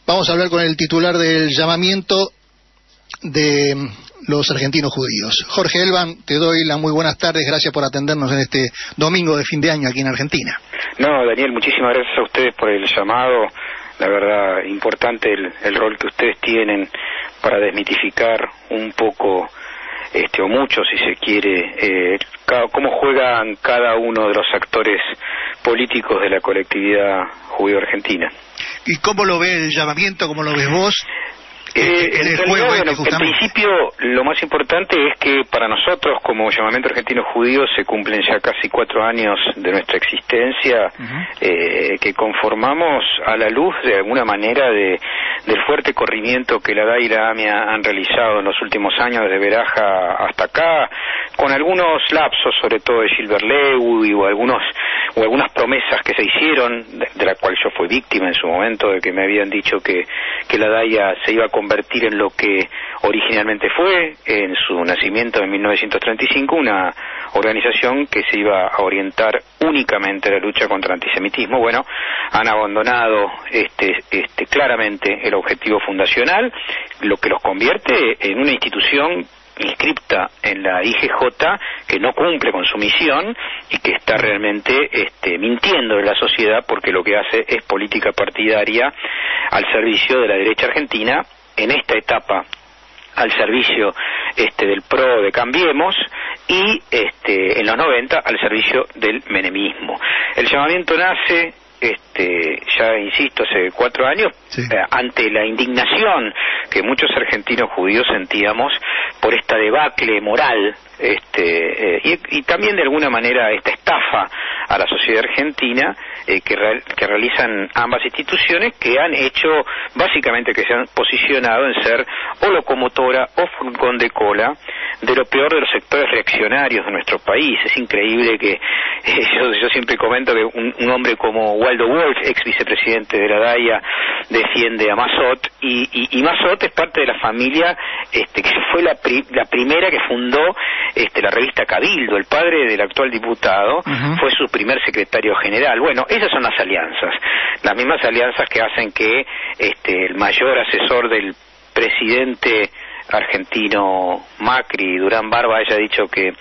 Vamos a hablar con el titular del llamamiento de los argentinos judíos. Jorge Elban, te doy las muy buenas tardes, gracias por atendernos en este domingo de fin de año aquí en Argentina. No, Daniel, muchísimas gracias a ustedes por el llamado. La verdad, importante el rol que ustedes tienen para desmitificar un poco, o mucho si se quiere, cómo juegan cada uno de los actores políticos de la colectividad judío-argentina. ¿Y cómo lo ve el llamamiento? ¿Cómo lo ves vos? En principio, lo más importante es que para nosotros, como Llamamiento Argentino Judío, se cumplen ya casi 4 años de nuestra existencia, que conformamos a la luz, de alguna manera, del fuerte corrimiento que la DAI y la AMIA han realizado en los últimos años, desde Veraja hasta acá, con algunos lapsos, sobre todo de Gilbert Levy, o algunas promesas que se hicieron, de la cual yo fui víctima en su momento, de que me habían dicho que la DAIA se iba a convertir en lo que originalmente fue, en su nacimiento en 1935, una organización que se iba a orientar únicamente a la lucha contra el antisemitismo. Bueno, han abandonado claramente el objetivo fundacional, lo que los convierte en una institución inscripta en la IGJ que no cumple con su misión y que está realmente mintiendo en la sociedad, porque lo que hace es política partidaria al servicio de la derecha argentina, en esta etapa al servicio del PRO de Cambiemos, y en los 90 al servicio del menemismo. El llamamiento nace ya insisto, hace 4 años, sí, ante la indignación que muchos argentinos judíos sentíamos por esta debacle moral, y también de alguna manera esta estafa a la sociedad argentina que realizan ambas instituciones, que han hecho básicamente, que se han posicionado en ser o locomotora o furgón de cola de lo peor de los sectores reaccionarios de nuestro país. Es increíble que yo siempre comento que un hombre como Waldo Wolf, ex vicepresidente de la DAIA, defiende a Mazot, y Mazot es parte de la familia que fue la primera que fundó la revista Cabildo. El padre del actual diputado fue su primer secretario general. Bueno, esas son las alianzas, las mismas alianzas que hacen que el mayor asesor del presidente argentino Macri, Durán Barba, haya dicho que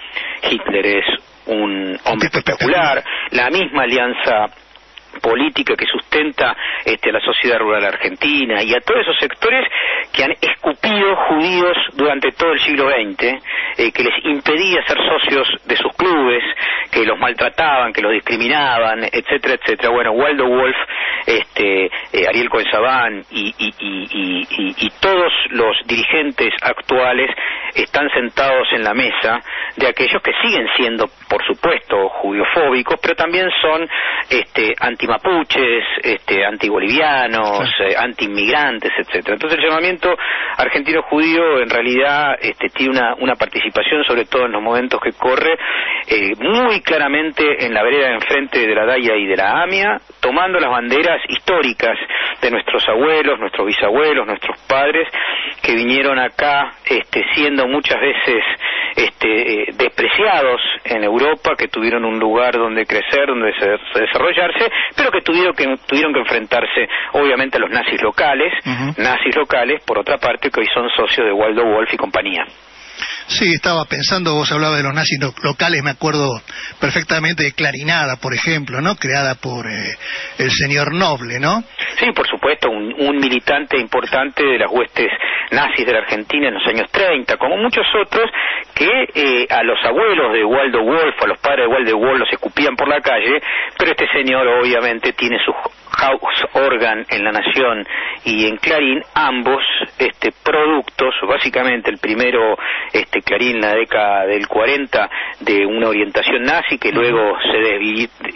Hitler es un hombre espectacular. La misma alianza política que sustenta a la sociedad rural argentina y a todos esos sectores que han escupido judíos durante todo el siglo XX, que les impedía ser socios de sus clubes, que los maltrataban, que los discriminaban, etcétera, etcétera. Bueno, Waldo Wolf, Ariel Cohen-Sabán y todos los dirigentes actuales están sentados en la mesa de aquellos que siguen siendo, por supuesto, judiofóbicos, pero también son antimapuches, antibolivianos, antiinmigrantes, etcétera. Entonces el llamamiento argentino judío en realidad tiene una participación, sobre todo en los momentos que corre, muy claramente en la vereda de enfrente de la DAIA y de la AMIA, tomando las banderas históricas de nuestros abuelos, nuestros bisabuelos, nuestros padres, que vinieron acá siendo muchas veces despreciados en Europa, que tuvieron un lugar donde crecer, donde desarrollarse, pero que tuvieron que enfrentarse obviamente a los nazis locales, por otra parte, que hoy son socios de Waldo Wolf y compañía. Sí, estaba pensando, vos hablabas de los nazis locales, me acuerdo perfectamente de Clarinada, por ejemplo, ¿no? Creada por el señor Noble, ¿no? Sí, por supuesto, un militante importante de las huestes nazis de la Argentina en los años 30, como muchos otros que a los abuelos de Waldo Wolf, a los padres de Waldo Wolf, los escupían por la calle, pero este señor obviamente tiene su house organ en La Nación y en Clarín, ambos productos, básicamente el primero, Clarín, la década del 40, de una orientación nazi que luego se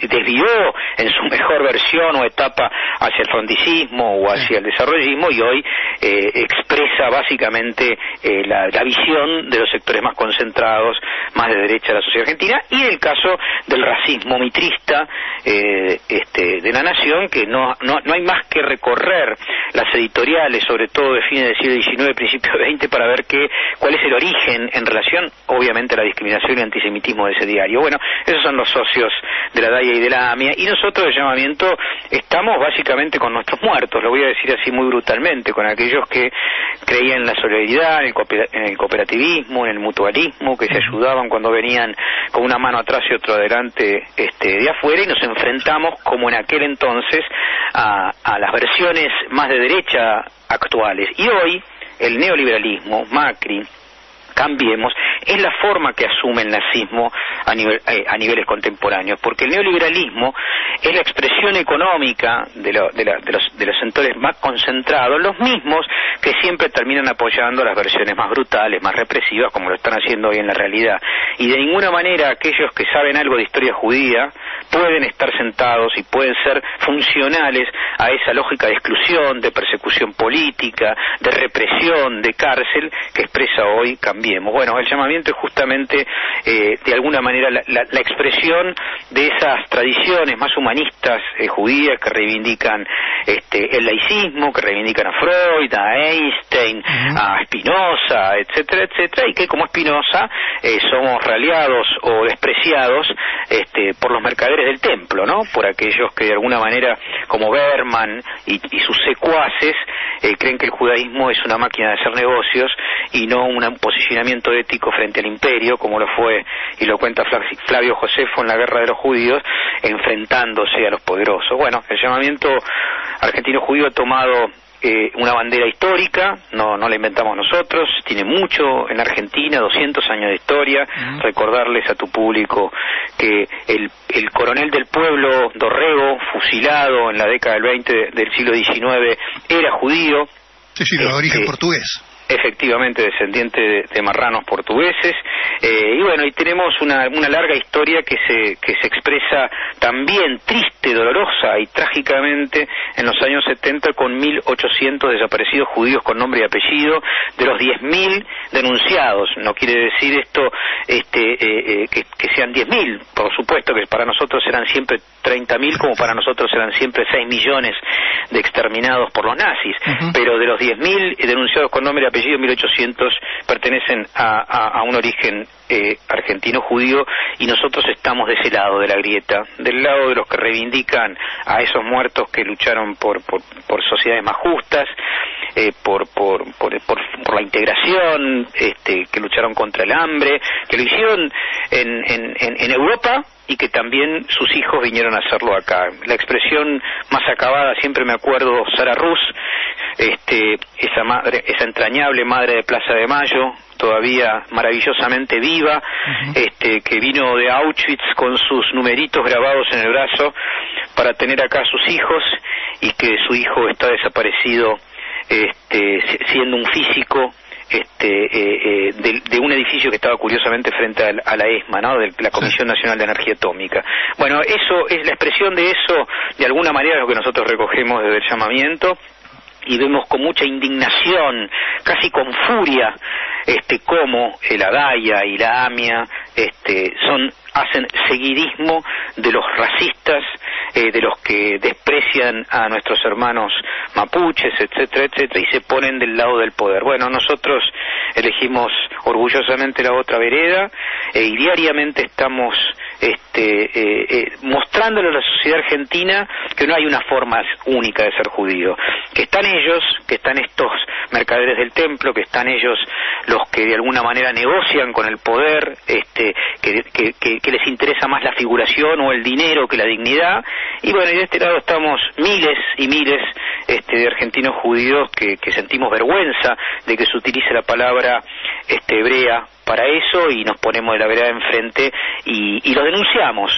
desvió en su mejor versión o etapa hacia el fronticismo o hacia el desarrollismo, y hoy expresa básicamente la visión de los sectores más concentrados, más de derecha de la sociedad argentina, y el caso del racismo mitrista de La Nación, que no hay más que recorrer las editoriales, sobre todo de fines del siglo XIX, principios del XX, para ver cuál es el origen en relación, obviamente, a la discriminación y antisemitismo de ese diario. Bueno, esos son los socios de la DAIA y de la AMIA, y nosotros del llamamiento estamos básicamente con nuestros muertos, lo voy a decir así muy brutalmente, con aquellos que creían en la solidaridad, en el cooperativismo, en el mutualismo, que se ayudaban cuando venían con una mano atrás y otra adelante de afuera, y nos enfrentamos, como en aquel entonces, a las versiones más de derecha actuales. Y hoy el neoliberalismo, Macri, Cambiemos, es la forma que asume el nazismo a niveles contemporáneos, porque el neoliberalismo es la expresión económica de los sectores más concentrados, los mismos que siempre terminan apoyando las versiones más brutales, más represivas, como lo están haciendo hoy en la realidad. Y de ninguna manera aquellos que saben algo de historia judía pueden estar sentados y pueden ser funcionales a esa lógica de exclusión, de persecución política, de represión, de cárcel que expresa hoy Cambiemos. Bueno, el llamamiento es justamente de alguna manera la expresión de esas tradiciones más humanistas judías que reivindican el laicismo, que reivindican a Freud, a Einstein, a Spinoza, etcétera, etcétera, y que como Spinoza somos raleados o despreciados por los mercaderes del templo, ¿no? Por aquellos que de alguna manera, como Berman y sus secuaces, creen que el judaísmo es una máquina de hacer negocios y no un posicionamiento ético frente al imperio, como lo fue, y lo cuenta Flavio Josefo en la Guerra de los Judíos, enfrentándose a los poderosos. Bueno, el llamamiento argentino judío ha tomado una bandera histórica, no la inventamos nosotros, tiene mucho en Argentina, 200 años de historia. Recordarles a tu público que el coronel del pueblo Dorrego, fusilado en la década del 20 del siglo XIX, era judío. Sí, de origen portugués. Efectivamente, descendiente de marranos portugueses, y bueno, y tenemos una larga historia que se expresa también triste, dolorosa y trágicamente en los años 70 con 1.800 desaparecidos judíos con nombre y apellido, de los 10.000 denunciados. No quiere decir esto que sean 10.000, por supuesto que para nosotros eran siempre 30.000, como para nosotros eran siempre 6 millones de exterminados por los nazis, pero de los 10.000 denunciados con nombre y apellido, 1.800 pertenecen a un origen argentino judío, y nosotros estamos de ese lado de la grieta, del lado de los que reivindican a esos muertos que lucharon por sociedades más justas, por la integración, que lucharon contra el hambre, que lo hicieron en Europa y que también sus hijos vinieron a hacerlo acá. La expresión más acabada, siempre me acuerdo, Sara Rus, esa entrañable madre de Plaza de Mayo, todavía maravillosamente viva, que vino de Auschwitz con sus numeritos grabados en el brazo para tener acá a sus hijos, y que su hijo está desaparecido, siendo un físico de un edificio que estaba curiosamente frente a la ESMA, ¿no? De la Comisión Nacional de Energía Atómica. Bueno, eso es la expresión de eso, de alguna manera, lo que nosotros recogemos desde el llamamiento, y vemos con mucha indignación, casi con furia, cómo la DAIA y la AMIA hacen seguidismo de los racistas, de los que desprecian a nuestros hermanos mapuches, etcétera, etcétera, y se ponen del lado del poder. Bueno, nosotros elegimos orgullosamente la otra vereda, y diariamente estamos mostrándole a la sociedad argentina que no hay una forma única de ser judío, que están ellos, que están estos mercaderes del templo, que están ellos los que de alguna manera negocian con el poder, que les interesa más la figuración o el dinero que la dignidad. Y bueno, y de este lado estamos miles y miles de argentinos judíos que sentimos vergüenza de que se utilice la palabra hebrea para eso, y nos ponemos de la vereda enfrente y lo denunciamos,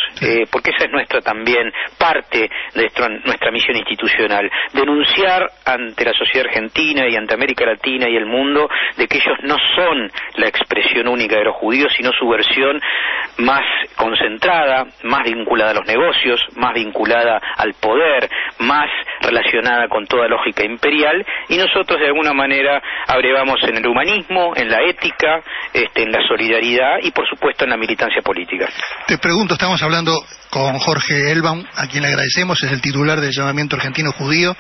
porque esa es nuestra también parte de nuestra misión institucional, denunciar ante la sociedad argentina y ante América Latina y el mundo de que ellos no son la expresión única de los judíos, sino su versión más concentrada, más vinculada a los negocios, más vinculada al poder, más relacionada con toda lógica imperial, y nosotros de alguna manera abrevamos en el humanismo, en la ética, en la solidaridad y por supuesto en la militancia política. Te pregunto, estamos hablando con Jorge Elbaum, a quien le agradecemos, es el titular del Llamamiento Argentino Judío.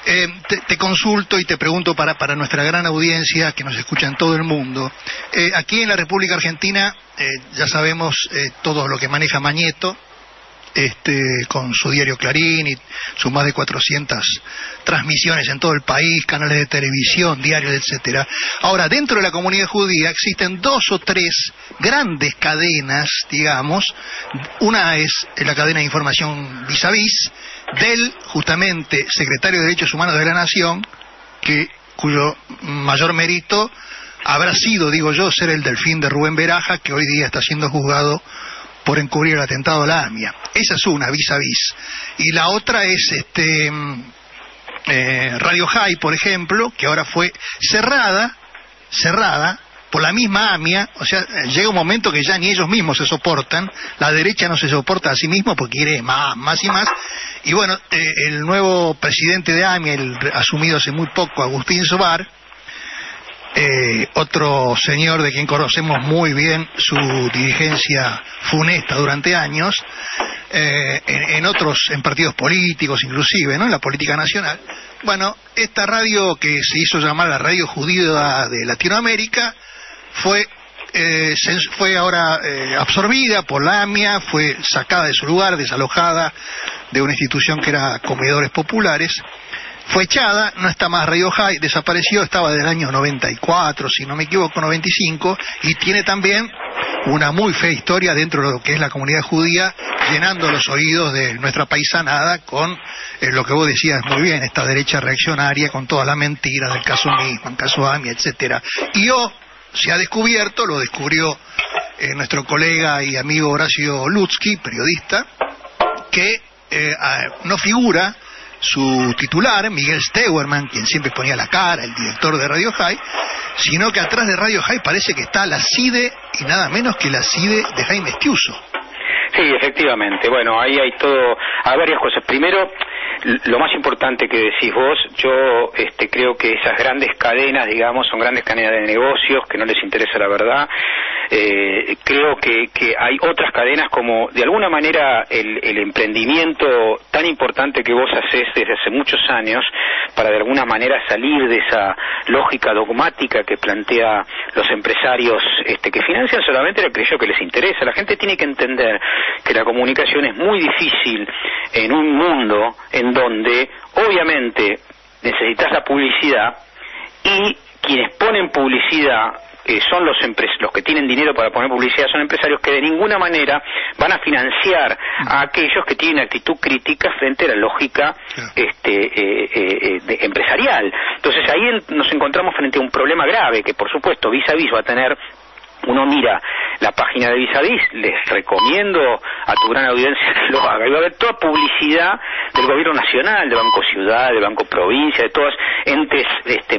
Te consulto y te pregunto para nuestra gran audiencia que nos escucha en todo el mundo. Aquí en la República Argentina ya sabemos todo lo que maneja Mañeto, con su diario Clarín y sus más de 400 transmisiones en todo el país, canales de televisión, diarios, etcétera. Ahora, dentro de la comunidad judía existen 2 o 3 grandes cadenas, digamos. Una es la cadena de información Vis a Vis, del justamente secretario de Derechos Humanos de la Nación, cuyo mayor mérito habrá sido, digo yo, ser el delfín de Rubén Beraja, que hoy día está siendo juzgado por encubrir el atentado a la AMIA. Esa es una, Vis a Vis. Y la otra es Radio High, por ejemplo, que ahora fue cerrada por la misma AMIA. O sea, llega un momento que ya ni ellos mismos se soportan, la derecha no se soporta a sí mismo porque quiere más y más. Y bueno, el nuevo presidente de AMIA, el asumido hace muy poco, Agustín Sobar, otro señor de quien conocemos muy bien su dirigencia funesta durante años, en partidos políticos inclusive, ¿no? En la política nacional. Bueno, esta radio que se hizo llamar la Radio Judía de Latinoamérica fue ahora absorbida por la AMIA, fue sacada de su lugar, desalojada de una institución que era Comedores Populares. Fue echada, no está más Radio High, desapareció, estaba del año 94, si no me equivoco, 95, y tiene también una muy fea historia dentro de lo que es la comunidad judía, llenando los oídos de nuestra paisanada con lo que vos decías muy bien, esta derecha reaccionaria con todas las mentiras del caso Nisman, caso AMIA, etcétera. Y se ha descubierto, lo descubrió nuestro colega y amigo Horacio Lutzky, periodista, que no figura su titular, Miguel Steuermann, quien siempre ponía la cara, el director de Radio High, sino que atrás de Radio High parece que está la CIDE, y nada menos que la CIDE de Jaime Estiuso. Sí, efectivamente. Bueno, ahí hay varias cosas. Primero, lo más importante que decís vos, yo creo que esas grandes cadenas, digamos, son grandes cadenas de negocios que no les interesa la verdad. Creo que hay otras cadenas como, de alguna manera, el emprendimiento tan importante que vos hacés desde hace muchos años para, de alguna manera, salir de esa lógica dogmática que plantea los empresarios que financian solamente aquello que les interesa. La gente tiene que entender que la comunicación es muy difícil en un mundo en donde, obviamente, necesitas la publicidad, y quienes ponen publicidad son los que tienen dinero para poner publicidad, son empresarios que de ninguna manera van a financiar a aquellos que tienen actitud crítica frente a la lógica empresarial. Entonces ahí nos encontramos frente a un problema grave que, por supuesto, Vis a Vis va a tener. Uno mira la página de Vis a Vis, les recomiendo a tu gran audiencia que lo haga, y va a ver toda publicidad del gobierno nacional, de Banco Ciudad, de Banco Provincia, de todos entes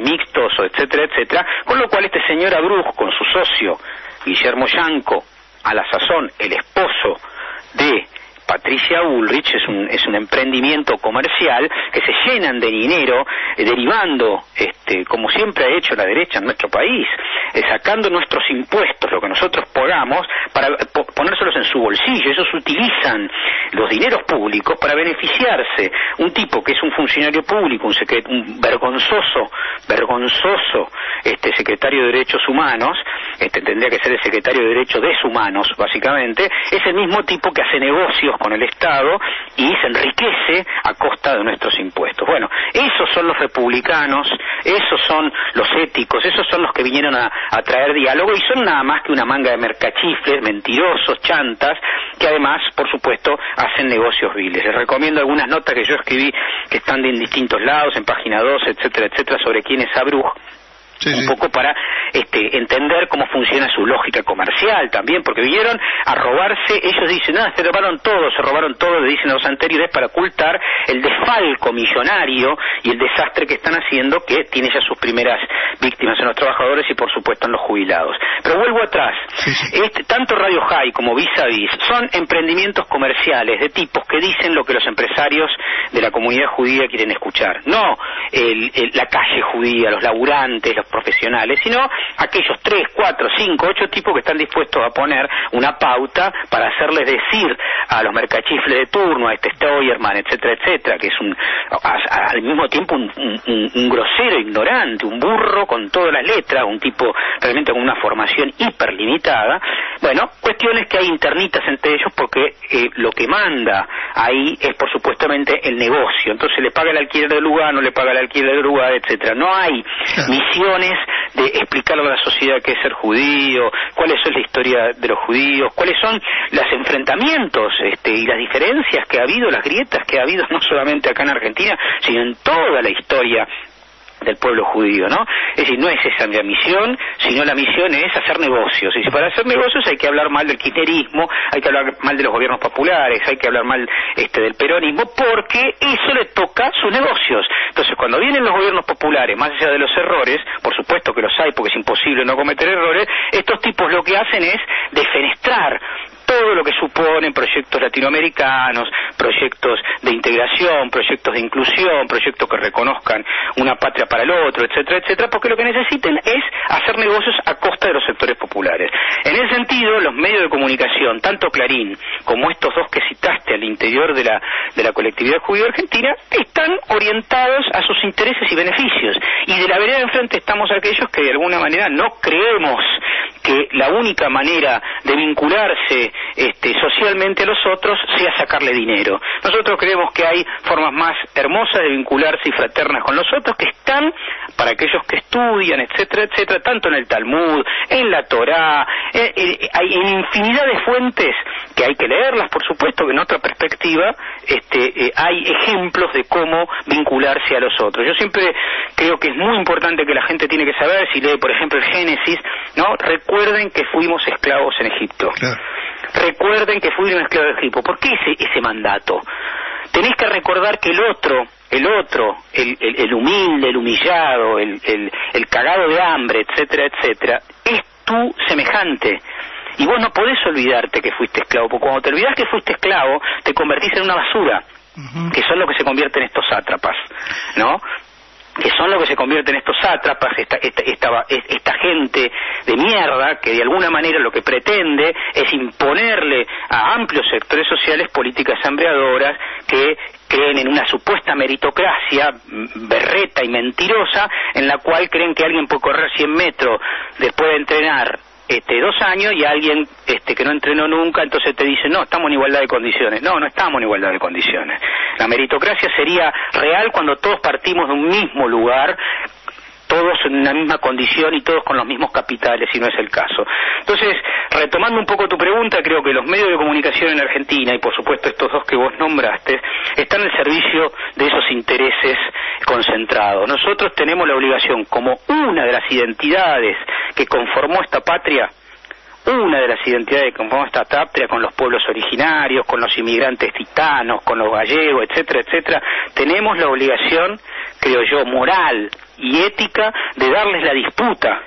mixtos, etcétera, etcétera, con lo cual este señor Abruj, con su socio Guillermo Yanco, a la sazón el esposo de Patricia Bullrich, es un emprendimiento comercial que se llenan de dinero derivando, como siempre ha hecho la derecha en nuestro país, sacando nuestros impuestos, lo que nosotros pagamos, para ponérselos en su bolsillo. Ellos utilizan los dineros públicos para beneficiarse. Un tipo que es un funcionario público, un vergonzoso secretario de Derechos Humanos, tendría que ser el secretario de Derechos Deshumanos, básicamente, es el mismo tipo que hace negocios con el Estado y se enriquece a costa de nuestros impuestos. Bueno, esos son los republicanos, esos son los éticos, esos son los que vinieron a traer diálogo, y son nada más que una manga de mercachifles, mentirosos, chantas, que además, por supuesto, hacen negocios viles. Les recomiendo algunas notas que yo escribí que están en distintos lados, en página 2, etcétera, etcétera, sobre quién es Abruj. Un poco para entender cómo funciona su lógica comercial también, porque vinieron a robarse. Ellos dicen, se robaron todo, le dicen a los anteriores, para ocultar el desfalco millonario y el desastre que están haciendo, que tiene ya sus primeras víctimas en los trabajadores y, por supuesto, en los jubilados. Pero vuelvo atrás. Tanto Radio High como Vis a Vis son emprendimientos comerciales de tipos que dicen lo que los empresarios de la comunidad judía quieren escuchar. No la calle judía, los laburantes, los profesionales, sino aquellos 3, 4, 5, 8 tipos que están dispuestos a poner una pauta para hacerles decir a los mercachifles de turno, a este Steuermann, etcétera, etcétera, que es al mismo tiempo un grosero ignorante, un burro con todas las letras, un tipo realmente con una formación hiperlimitada. Bueno, cuestiones que hay internitas entre ellos, porque lo que manda ahí es por supuestamente el negocio. Entonces le paga el alquiler del lugar, no le paga el alquiler del lugar, etcétera. No hay misiones de explicarle a la sociedad qué es ser judío, cuál es la historia de los judíos, cuáles son los enfrentamientos y las diferencias que ha habido, las grietas que ha habido no solamente acá en Argentina, sino en toda la historia del pueblo judío, ¿no? Es decir, no es esa la misión, sino la misión es hacer negocios. Y para hacer negocios hay que hablar mal del kirchnerismo, hay que hablar mal de los gobiernos populares, hay que hablar mal del peronismo, porque eso le toca sus negocios. Entonces, cuando vienen los gobiernos populares, más allá de los errores, por supuesto que los hay, porque es imposible no cometer errores, estos tipos lo que hacen es defenestrar todo lo que suponen proyectos latinoamericanos, proyectos de integración, proyectos de inclusión, proyectos que reconozcan una patria para el otro, etcétera, etcétera, porque lo que necesiten es hacer negocios a costa de los sectores populares. En ese sentido, los medios de comunicación, tanto Clarín como estos dos que citaste al interior de la colectividad judía argentina, están orientados a sus intereses y beneficios. Y de la vereda de enfrente estamos aquellos que de alguna manera no creemos que la única manera de vincularse socialmente a los otros sea sacarle dinero. Nosotros creemos que hay formas más hermosas de vincularse y fraternas con los otros, que están para aquellos que estudian, etcétera, etcétera, tanto en el Talmud, en la Torá, hay en infinidad de fuentes que hay que leerlas, por supuesto, que en otra perspectiva hay ejemplos de cómo vincularse a los otros. Yo siempre creo que es muy importante que la gente tiene que saber, si lee, por ejemplo, el Génesis, ¿no? Recuerden que fuimos esclavos en Egipto. Claro. Recuerden que fuimos esclavos en Egipto. ¿Por qué ese mandato? Tenés que recordar que el otro, el humilde, el humillado, el cagado de hambre, etcétera, etcétera, es tu semejante. Y vos no podés olvidarte que fuiste esclavo, porque cuando te olvidás que fuiste esclavo, te convertís en una basura, que son lo que se convierten estos sátrapas, ¿no? Que son lo que se convierten en estos sátrapas, esta gente de mierda que de alguna manera lo que pretende es imponerle a amplios sectores sociales políticas hambreadoras que creen en una supuesta meritocracia berreta y mentirosa, en la cual creen que alguien puede correr 100 metros después de entrenar 2 años, y alguien que no entrenó nunca, entonces te dice, no, estamos en igualdad de condiciones. No, no estamos en igualdad de condiciones. La meritocracia sería real cuando todos partimos de un mismo lugar, todos en una misma condición y todos con los mismos capitales, y no es el caso. Entonces, retomando un poco tu pregunta, creo que los medios de comunicación en Argentina, y por supuesto estos dos que vos nombraste, están al servicio de esos intereses concentrados. Nosotros tenemos la obligación, como una de las identidades que conformó esta patria, con los pueblos originarios, con los inmigrantes gitanos, con los gallegos, etcétera, etcétera, tenemos la obligación, creo yo, moral y ética de darles la disputa,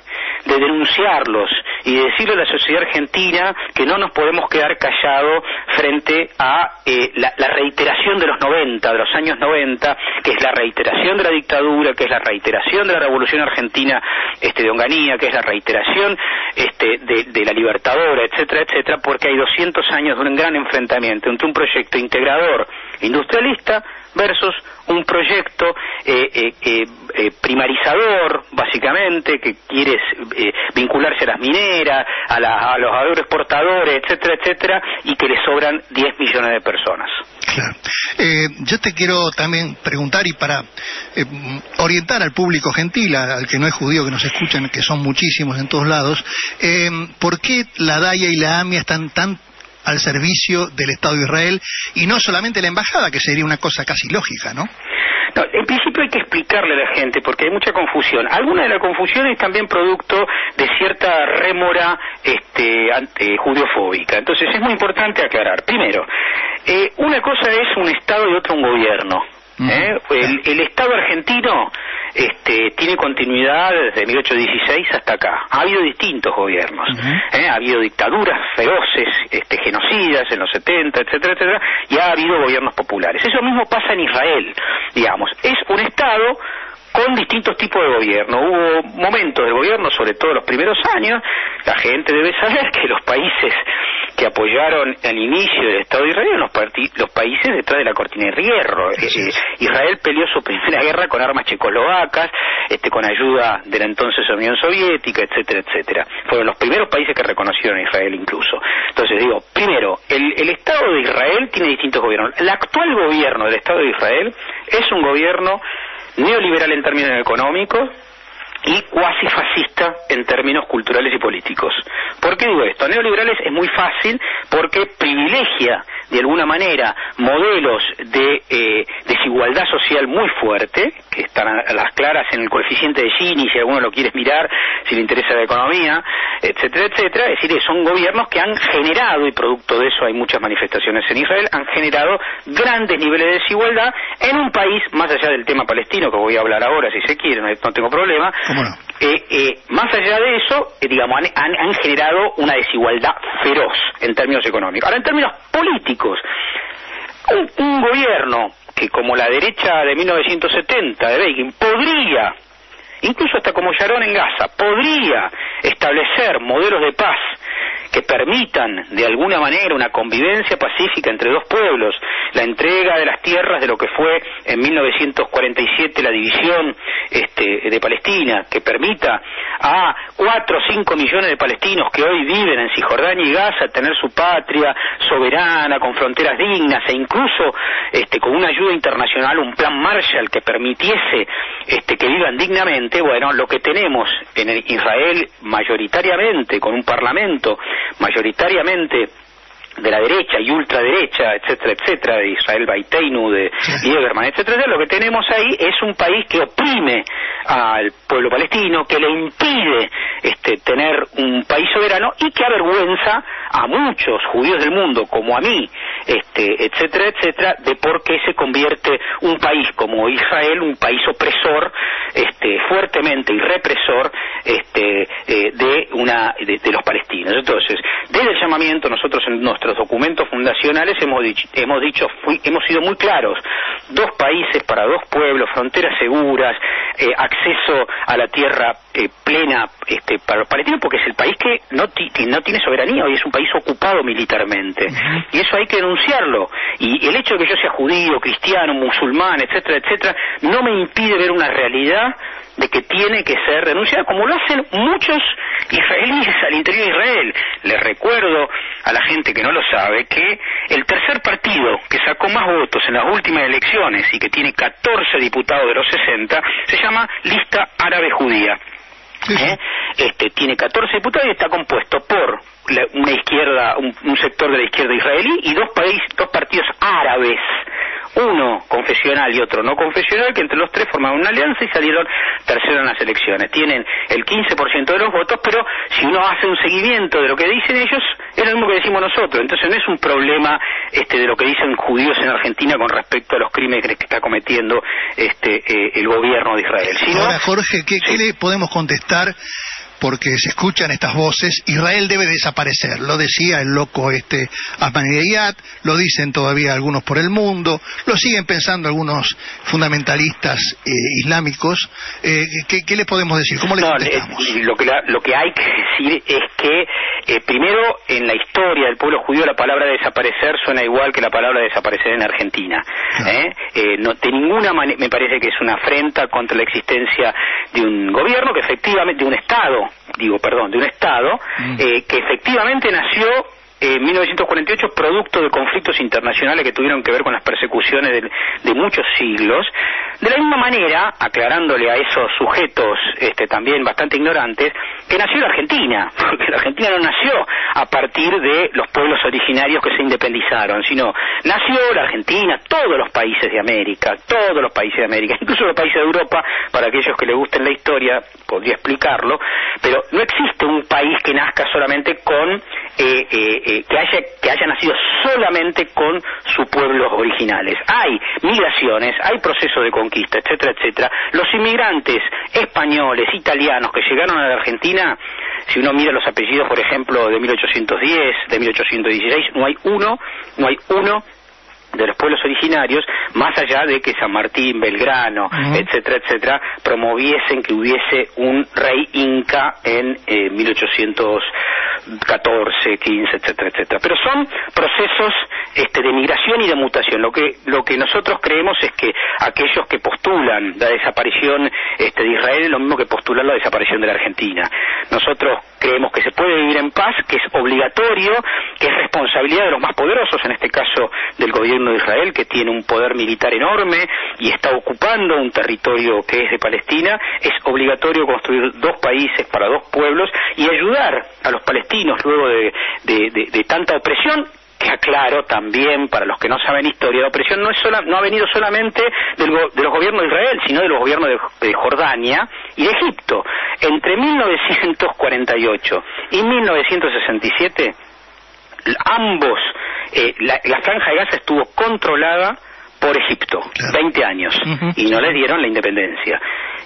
de denunciarlos y de decirle a la sociedad argentina que no nos podemos quedar callados frente a la reiteración de los 90, de los años 90, que es la reiteración de la dictadura, que es la reiteración de la revolución argentina de Onganía, que es la reiteración de la Libertadora, etcétera, etcétera, porque hay 200 años de un gran enfrentamiento entre un proyecto integrador industrialista versus un proyecto primarizador, básicamente, que quiere vincularse a las mineras, a los agroexportadores, etcétera, etcétera, y que le sobran 10 millones de personas. Claro. Yo te quiero también preguntar, y para orientar al público gentil, al que no es judío, que nos escuchan, que son muchísimos en todos lados, ¿por qué la DAIA y la AMIA están tan al servicio del Estado de Israel y no solamente la embajada, que sería una cosa casi lógica, ¿no? No, en principio hay que explicarle a la gente, porque hay mucha confusión. Alguna de la confusión es también producto de cierta rémora judeofóbica. Entonces es muy importante aclarar. Primero, una cosa es un Estado y otra un gobierno. El Estado argentino tiene continuidad desde 1816 hasta acá. Ha habido distintos gobiernos, ha habido dictaduras feroces, genocidas en los 70, etcétera, etcétera, y ha habido gobiernos populares. Eso mismo pasa en Israel, digamos. Es un Estado con distintos tipos de gobierno. Hubo momentos del gobierno, sobre todo los primeros años, la gente debe saber que los países que apoyaron el inicio del Estado de Israel eran los países detrás de la cortina de hierro. Israel peleó su primera guerra con armas checoslovacas, con ayuda de la entonces Unión Soviética, etcétera, etcétera. Fueron los primeros países que reconocieron a Israel incluso. Entonces digo, primero, el Estado de Israel tiene distintos gobiernos. El actual gobierno del Estado de Israel es un gobierno neoliberal en términos económicos y cuasi fascista en términos culturales y políticos. ¿Por qué digo esto? Neoliberales es muy fácil porque privilegia de alguna manera modelos de desigualdad social muy fuerte, que están a las claras en el coeficiente de Gini, si alguno lo quiere mirar, si le interesa la economía, etcétera, etcétera. Es decir, son gobiernos que han generado, y producto de eso hay muchas manifestaciones en Israel, han generado grandes niveles de desigualdad en un país, más allá del tema palestino, que voy a hablar ahora si se quiere, no tengo problema. ¿Cómo no? Más allá de eso, digamos, han generado una desigualdad feroz en términos económicos. Ahora, en términos políticos, un gobierno que, como la derecha de 1970 de Begin, podría, incluso hasta como Sharon en Gaza, podría establecer modelos de paz que permitan de alguna manera una convivencia pacífica entre dos pueblos, la entrega de las tierras de lo que fue en 1947 la división de Palestina, que permita a 4 o 5 millones de palestinos que hoy viven en Cisjordania y Gaza tener su patria soberana, con fronteras dignas, e incluso con una ayuda internacional, un plan Marshall que permitiese que vivan dignamente. Bueno, lo que tenemos en Israel mayoritariamente, con un parlamento mayoritariamente de la derecha y ultraderecha, etcétera, etcétera, de Israel Beiteinu, de Lieberman, etcétera, lo que tenemos ahí es un país que oprime al pueblo palestino, que le impide tener un país soberano y que avergüenza a muchos judíos del mundo, como a mí, etcétera, etcétera, de por qué se convierte un país como Israel, un país opresor, fuertemente y represor, de los palestinos. Entonces, desde el llamamiento, nosotros en nuestros documentos fundacionales hemos sido muy claros: 2 países para 2 pueblos, fronteras seguras, acceso a la tierra plena para los palestinos, porque es el país que no tiene soberanía, hoy es un país ocupado militarmente, y eso hay que denunciarlo. Y el hecho de que yo sea judío, cristiano, musulmán, etcétera, etcétera, no me impide ver una realidad de que tiene que ser denunciada, como lo hacen muchos israelíes al interior de Israel. Les recuerdo a la gente que no lo sabe que el tercer partido que sacó más votos en las últimas elecciones y que tiene 14 diputados de los 60 se llama Lista Árabe Judía. Tiene 14 diputados y está compuesto por una izquierda, un sector de la izquierda israelí y dos partidos árabes, uno confesional y otro no confesional, que entre los 3 formaron una alianza y salieron terceros en las elecciones. Tienen el 15% de los votos, pero si uno hace un seguimiento de lo que dicen ellos, es lo mismo que decimos nosotros. Entonces no es un problema de lo que dicen judíos en Argentina con respecto a los crímenes que está cometiendo el gobierno de Israel. Ahora, Jorge, ¿qué le podemos contestar? Porque se escuchan estas voces: Israel debe desaparecer. Lo decía el loco Ahmadinejad, lo dicen todavía algunos por el mundo, lo siguen pensando algunos fundamentalistas islámicos. ¿Qué les podemos decir? ¿Cómo les contestamos? Lo que hay que decir es que primero, en la historia del pueblo judío, la palabra desaparecer suena igual que la palabra desaparecer en Argentina. No, de ninguna manera me parece que es una afrenta contra la existencia de un gobierno que efectivamente, de un Estado que efectivamente nació en 1948 producto de conflictos internacionales que tuvieron que ver con las persecuciones de muchos siglos. De la misma manera, aclarándole a esos sujetos también bastante ignorantes, que nació la Argentina, porque la Argentina no nació a partir de los pueblos originarios que se independizaron, sino nació la Argentina, todos los países de América, incluso los países de Europa. Para aquellos que les gusten la historia, podría explicarlo, pero no existe un país que nazca solamente con que haya nacido solamente con sus pueblos originales. Hay migraciones, hay procesos de conquista, etcétera, etcétera. Los inmigrantes españoles, italianos que llegaron a la Argentina, si uno mira los apellidos, por ejemplo, de 1810, de 1816, no hay uno de los pueblos originarios, más allá de que San Martín, Belgrano, etcétera, etcétera, promoviesen que hubiese un rey inca en 1814, 15, etcétera, etcétera. Pero son procesos de migración y de mutación. Lo que nosotros creemos es que aquellos que postulan la desaparición de Israel es lo mismo que postular la desaparición de la Argentina. Nosotros creemos que se puede vivir en paz, que es obligatorio, que es responsabilidad de los más poderosos, en este caso del gobierno de Israel, que tiene un poder militar enorme y está ocupando un territorio que es de Palestina. Es obligatorio construir dos países para dos pueblos y ayudar a los palestinos luego de tanta opresión, que aclaro también para los que no saben historia, la opresión no ha venido solamente de los gobiernos de Israel, sino de los gobiernos de Jordania y de Egipto. Entre 1948 y 1967, ambos, la Franja de Gaza estuvo controlada por Egipto, 20 años, y no les dieron la independencia.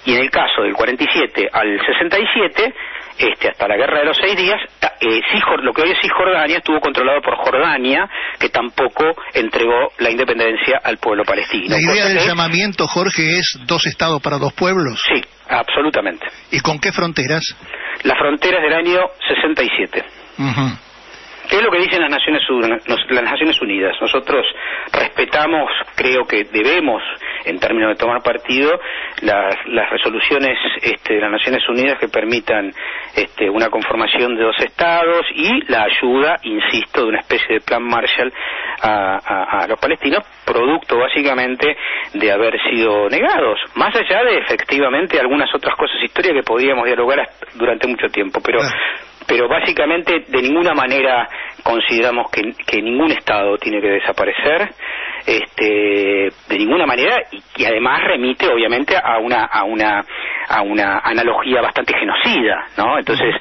Y en el caso del 47 al 67, hasta la Guerra de los 6 días, lo que hoy es Cisjordania estuvo controlado por Jordania, que tampoco entregó la independencia al pueblo palestino. ¿La idea del llamamiento, Jorge, es 2 estados para 2 pueblos? Sí, absolutamente. ¿Y con qué fronteras? Las fronteras del año 67. ¿Qué es lo que dicen las Naciones Unidas? Nosotros respetamos, creo que debemos, en términos de tomar partido, las resoluciones de las Naciones Unidas que permitan una conformación de 2 estados y la ayuda, insisto, de una especie de plan Marshall a los palestinos, producto básicamente de haber sido negados, más allá de efectivamente algunas otras cosas históricas que podríamos dialogar durante mucho tiempo, pero básicamente de ninguna manera consideramos que ningún Estado tiene que desaparecer, de ninguna manera, y además remite obviamente a una analogía bastante genocida, ¿no? Entonces,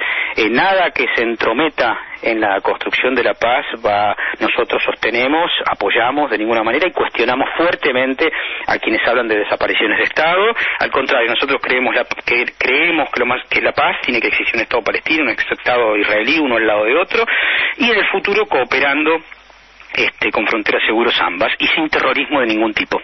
nada que se entrometa en la construcción de la paz nosotros sostenemos, apoyamos de ninguna manera y cuestionamos fuertemente a quienes hablan de desapariciones de Estado. Al contrario, nosotros creemos que la paz tiene que existir un Estado palestino, un Estado israelí, uno al lado de otro, y en el futuro cooperando con fronteras seguras ambas y sin terrorismo de ningún tipo.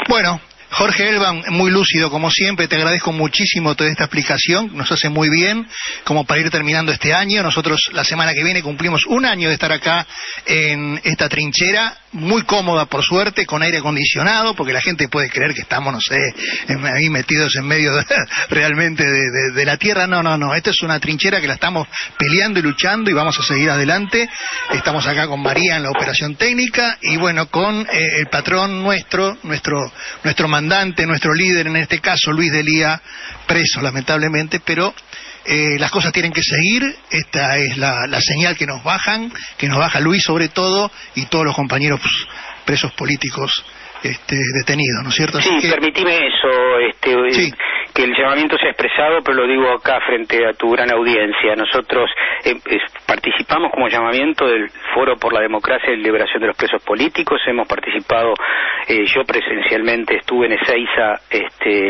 Bueno, Jorge Elban, muy lúcido como siempre, te agradezco muchísimo toda esta explicación, nos hace muy bien como para ir terminando este año. Nosotros la semana que viene cumplimos 1 año de estar acá en esta trinchera, muy cómoda por suerte, con aire acondicionado, porque la gente puede creer que estamos, no sé, ahí metidos en medio realmente de la tierra. No, esta es una trinchera que la estamos peleando y luchando y vamos a seguir adelante. Estamos acá con María en la operación técnica y bueno, con el patrón nuestro mandante, nuestro líder en este caso, Luis Delía, preso lamentablemente, pero las cosas tienen que seguir. Esta es la señal que nos baja Luis sobre todo y todos los compañeros presos políticos detenidos, ¿no es cierto? Sí, permitime eso, sí. Que el llamamiento sea expresado, pero lo digo acá frente a tu gran audiencia. Nosotros participamos como llamamiento del Foro por la Democracia y Liberación de los Presos Políticos. Hemos participado, yo presencialmente estuve en Ezeiza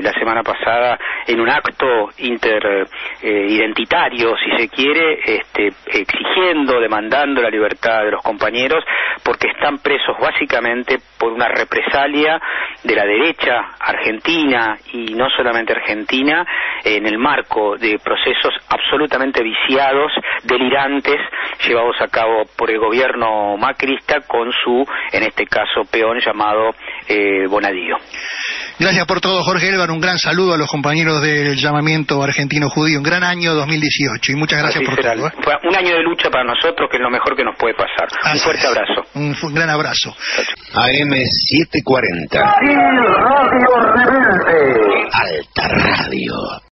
la semana pasada en un acto identitario, si se quiere, exigiendo, demandando la libertad de los compañeros, porque están presos básicamente por una represalia de la derecha argentina y no solamente argentina, en el marco de procesos absolutamente viciados, delirantes, llevados a cabo por el gobierno macrista con su, en este caso, peón llamado Bonadío. Gracias por todo, Jorge Elban. Un gran saludo a los compañeros del llamamiento argentino judío. Un gran año 2018 y muchas gracias por todo. Fue un año de lucha para nosotros, que es lo mejor que nos puede pasar. Un fuerte abrazo. Un gran abrazo. AM 740. Radio Rebelde. Alta Radio.